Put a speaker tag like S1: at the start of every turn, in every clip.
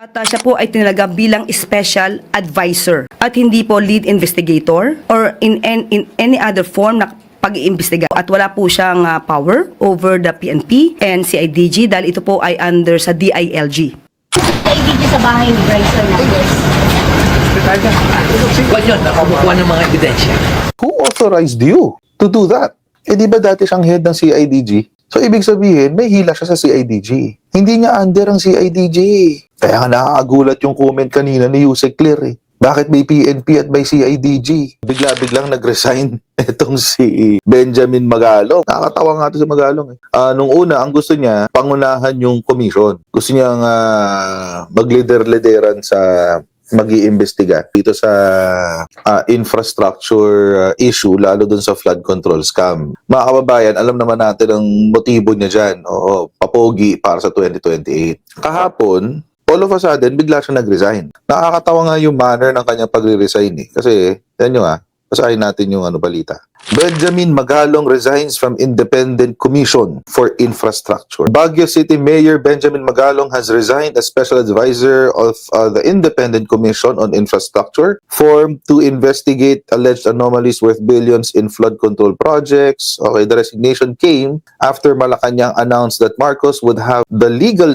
S1: At siya po ay tinalaga bilang special advisor at hindi po lead investigator or in any other form na pag-iimbestiga. At wala po siyang power over the PNP and CIDG dahil ito po ay under sa DILG.
S2: CIDG sa bahay ni Bryson Navarez.
S3: Huwag yun, nakabukuha ng mga ebidensya.
S4: Who authorized you to do that? Eh di ba dati siyang head ng CIDG? So ibig sabihin, may hila siya sa CIDG. Hindi niya under ang CIDG. Kaya nga nakakagulat yung comment kanina ni Yusek Clear eh. Bakit may PNP at may CIDG? Bigla-biglang nag-resign itong si Benjamin Magalong. Nakakatawa nga ito si Magalong eh. Nung una, ang gusto niya, pangunahan yung commission. Gusto niyang mag-lider-lideran sa mag-iimbestiga dito sa infrastructure issue, lalo dun sa flood control scam. Mga kababayan, alam naman natin ang motibo niya dyan. Oo, papogi para sa 2028. Kahapon, all of a sudden, bigla siya nag-resign. Nakakatawa nga yung manner ng kanyang pagre-resign eh. Kasi, yan nyo basahin natin yung balita. Benjamin Magalong resigns from Independent Commission for Infrastructure. Baguio City Mayor Benjamin Magalong has resigned as Special Advisor of the Independent Commission on Infrastructure, formed to investigate alleged anomalies worth billions in flood control projects. Okay, the resignation came after Malacanang announced that Marcos would have the legal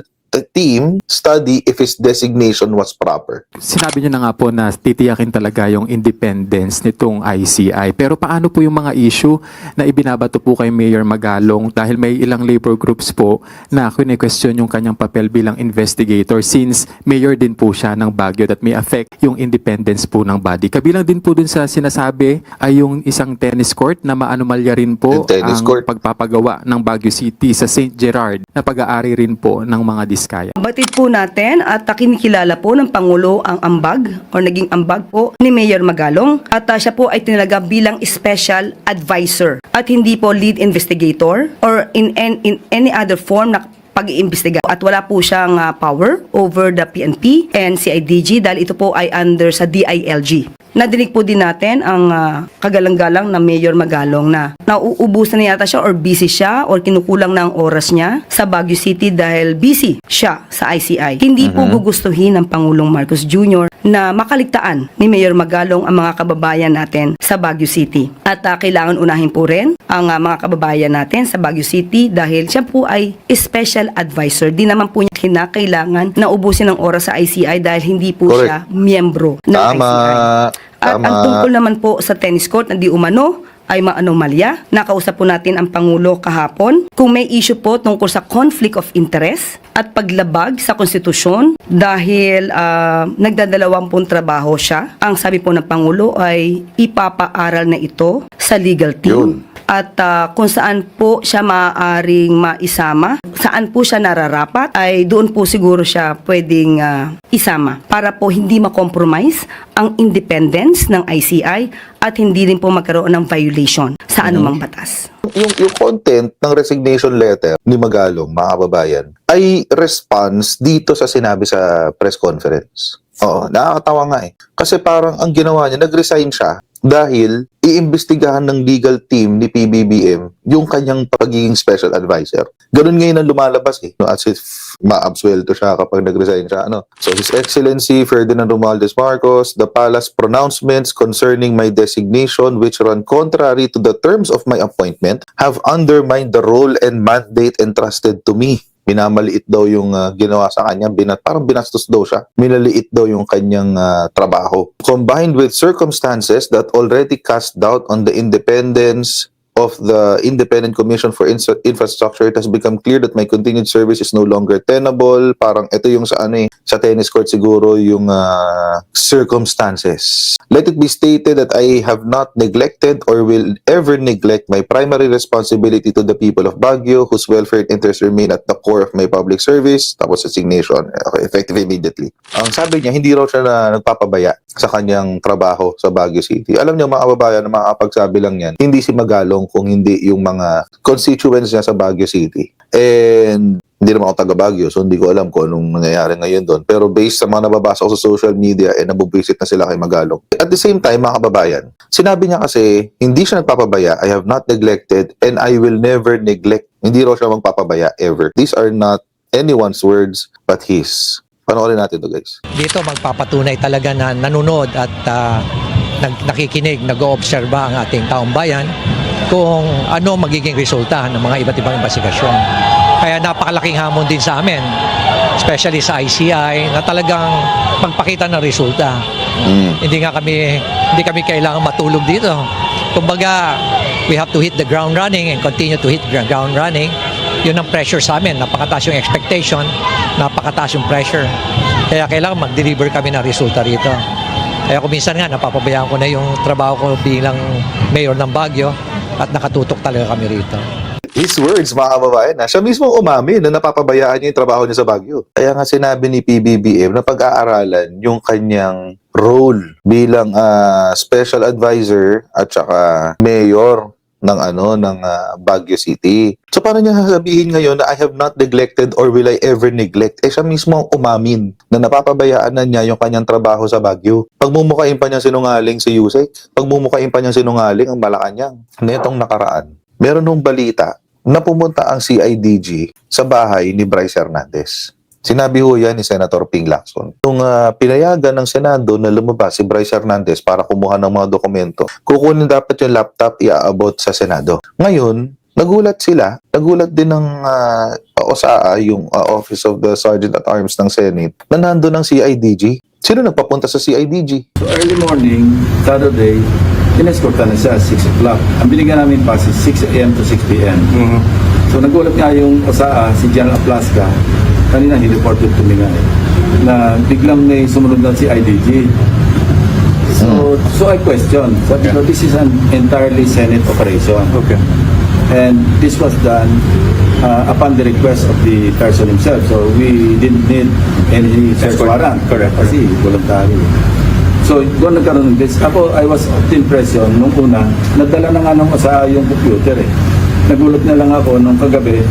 S4: team study if his designation was proper.
S5: Sinabi niyo na nga po na titiyakin talaga yung independence nitong ICI. Pero paano po yung mga issue na ibinabato po kay Mayor Magalong dahil may ilang labor groups po na kine-question yung kanyang papel bilang investigator since mayor din po siya ng Baguio that may affect yung independence po ng body. Kabilang din po dun sa sinasabi ay yung isang tennis court na maanomalya rin po ang pagpapagawa ng Baguio City sa St. Gerard na pag-aari rin po ng mga Diskaya.
S1: Batid po natin at kinikilala po ng Pangulo ang ambag o naging ambag po ni Mayor Magalong at siya po ay tinalaga bilang special advisor at hindi po lead investigator or in any other form na pag-iimbestiga. At wala po siyang power over the PNP and CIDG dahil ito po ay under sa DILG. Nadinig po din natin ang kagalang-galang na Mayor Magalong na nauubusan na yata siya or busy siya or kinukulang na ang oras niya sa Baguio City dahil busy siya sa ICI. Hindi po gugustuhin ng Pangulong Marcos Jr. na makaligtaan ni Mayor Magalong ang mga kababayan natin sa Baguio City. At kailangan unahin po rin ang mga kababayan natin sa Baguio City dahil siya po ay special advisor. Di naman po niya kinakailangan na ubusin ang oras sa ICI dahil hindi po siya miyembro ng ICI. At ang tungkol naman po sa tennis court na di umano ay maanomalya. Nakausap po natin ang Pangulo kahapon kung may issue po tungkol sa conflict of interest at paglabag sa konstitusyon dahil nagdadalawampung trabaho siya. Ang sabi po ng Pangulo ay ipapaaral na ito sa legal team. At kung saan po siya maaaring maisama, saan po siya nararapat, ay doon po siguro siya pwedeng isama para po hindi makompromise ang independence ng ICI at hindi din po magkaroon ng violation sa anumang batas.
S4: Yung content ng resignation letter ni Magalong, mga kababayan, ay response dito sa sinabi sa press conference. Oo, nakakatawa nga eh. Kasi parang ang ginawa niya, nag-resign siya dahil iimbestigahan ng legal team ni PBBM yung kanyang pagiging special advisor. Ganun ngayon ang lumalabas eh. No, as if ma-absuelto siya kapag nag-resign siya. So, His Excellency Ferdinand Romualdez Marcos, the palace pronouncements concerning my designation which run contrary to the terms of my appointment have undermined the role and mandate entrusted to me. Minamaliit daw yung ginawa sa kanya, parang binastos daw siya. Minaliit daw yung kanyang trabaho. Combined with circumstances that already cast doubt on the independence of the Independent Commission for Infrastructure, it has become clear that my continued service is no longer tenable. Parang ito yung sa sa tennis court siguro yung circumstances. Let it be stated that I have not neglected or will ever neglect my primary responsibility to the people of Baguio, whose welfare and interests remain at the core of my public service. Tapos resignation, effective immediately. Ang sabi niya, hindi raw siya nagpapabaya sa kanyang trabaho sa Baguio City. Alam niyo mga kababayan, na makakapagsabi lang yan, hindi si Magalong kung hindi yung mga constituents niya sa Baguio City. And hindi naman ako taga Baguio, so hindi ko alam kung anong nangyayari ngayon doon. Pero based sa mga nababasa ko sa social media, nabubisit na sila kay Magalong. At the same time, mga kababayan, sinabi niya kasi, hindi siya nagpapabaya, I have not neglected, and I will never neglect. Hindi raw siya magpapabaya, ever. These are not anyone's words, but his. Panoorin natin to, guys.
S3: Dito magpapatunay talaga na nanonood at nakikinig, nag-oobserba ang ating taong bayan kung ano magiging resulta ng mga iba't ibang investigasyon. Kaya napakalaking hamon din sa amin, especially sa ICI, na talagang magpakita ng resulta. Hindi kami kailangan matulog dito. Kumbaga, we have to hit the ground running and continue to hit the ground running. Yun ang pressure sa amin. Napakataas yung expectation, napakataas yung pressure. Kaya kailangan mag-deliver kami ng resulta rito. Kaya kung minsan nga, napapabayaan ko na yung trabaho ko bilang mayor ng Baguio at nakatutok talaga kami rito.
S4: His words, mga kababayan, siya mismo umamin na napapabayaan niya yung trabaho niya sa Baguio. Kaya nga sinabi ni PBBM na pag-aaralan yung kanyang role bilang special advisor at saka mayor ng Baguio City. So paano niya sasabihin ngayon na I have not neglected or will I ever neglect? Siya mismo ang umamin na napapabayaan na niya yung kanyang trabaho sa Baguio. Pagmumukain pa niya sinungaling si Yusek, pagmumukain pa niya sinungaling ang Malacanang. Netong nakaraan, meron nung balita na pumunta ang CIDG sa bahay ni Bryce Hernandez. Sinabi ho yan ni Senator Ping Lacson. Nung pinayagan ng Senado na lumabas si Bryce Hernandez para kumuha ng mga dokumento, kukunin dapat yung laptop iaabot sa Senado. Ngayon, nagulat din ng OSAA, yung Office of the Sergeant at Arms ng Senate, na nandun ng CIDG. Sino nagpapunta sa CIDG?
S6: So early morning, Saturday, inescortan na siya 6 o'clock. Ang binigyan namin pass is 6 a.m. to 6 p.m. So nagulat nga yung OSAA, si General Aplasca, kanina he-reported to me nga na biglang may sumunod na si IDG. So I question. Sabi ko, this is an entirely Senate operation.
S7: Okay.
S6: And this was done upon the request of the person himself. So we didn't need any search warrant.
S7: Correct.
S6: Kasi voluntary. So doon nagkaroon ng this. Ako, I was of the impression nung una, nadala na nga nung sa yung computer eh. Nagulat na lang ako nung kagabi,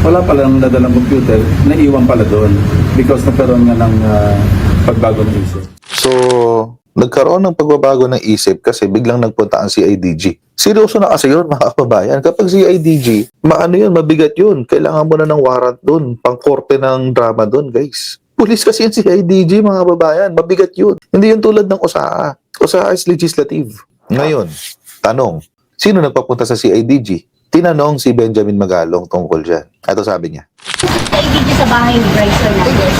S6: wala palang nadalang computer, naiwan pala doon because nagkaroon nga ng pagbago ng isip.
S4: So, nagkaroon ng pagbabago ng isip kasi biglang nagpunta ang CIDG. Seryoso na kasi yun, mga kababayan. Kapag CIDG, mabigat yun. Kailangan mo na ng warrant doon, pangkorte ng drama doon, guys. Pulis kasi yung CIDG, mga kababayan. Mabigat yun. Hindi yun tulad ng OSAA. OSAA is legislative. Ngayon, tanong, sino nagpapunta sa CIDG? Tinanong si Benjamin Magalong tungkol dyan. Ito sabi niya.
S2: Kaibigan sa bahay ni Bryce Hernandez.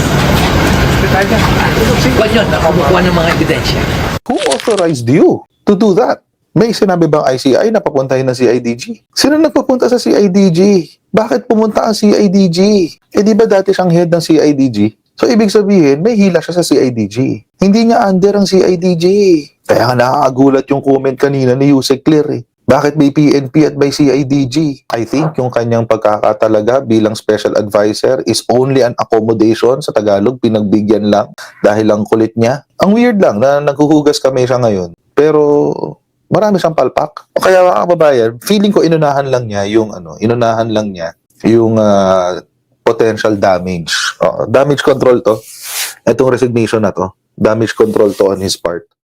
S3: Kung yun, nakumukuha ng mga ebidensya.
S4: Who authorized you to do that? May sinabi bang ICI na papuntahin ng CIDG? Sino nagpapunta sa CIDG? Bakit pumunta ang CIDG? Di ba dati siyang head ng CIDG? So, ibig sabihin, may hila siya sa CIDG. Hindi niya under ang CIDG. Kaya nga nakakagulat yung comment kanina ni Yusek Clear eh. Bakit may PNP at may CIDG? I think yung kanyang pagkakatalaga bilang special advisor is only an accommodation sa Tagalog, pinagbigyan lang dahil ang kulit niya. Ang weird lang na naghuhugas kami siya ngayon. Pero marami siyang palpak. O kaya mga kababayan, feeling ko inunahan lang niya yung potential damage. Damage control to. Itong resignation na to. Damage control to on his part.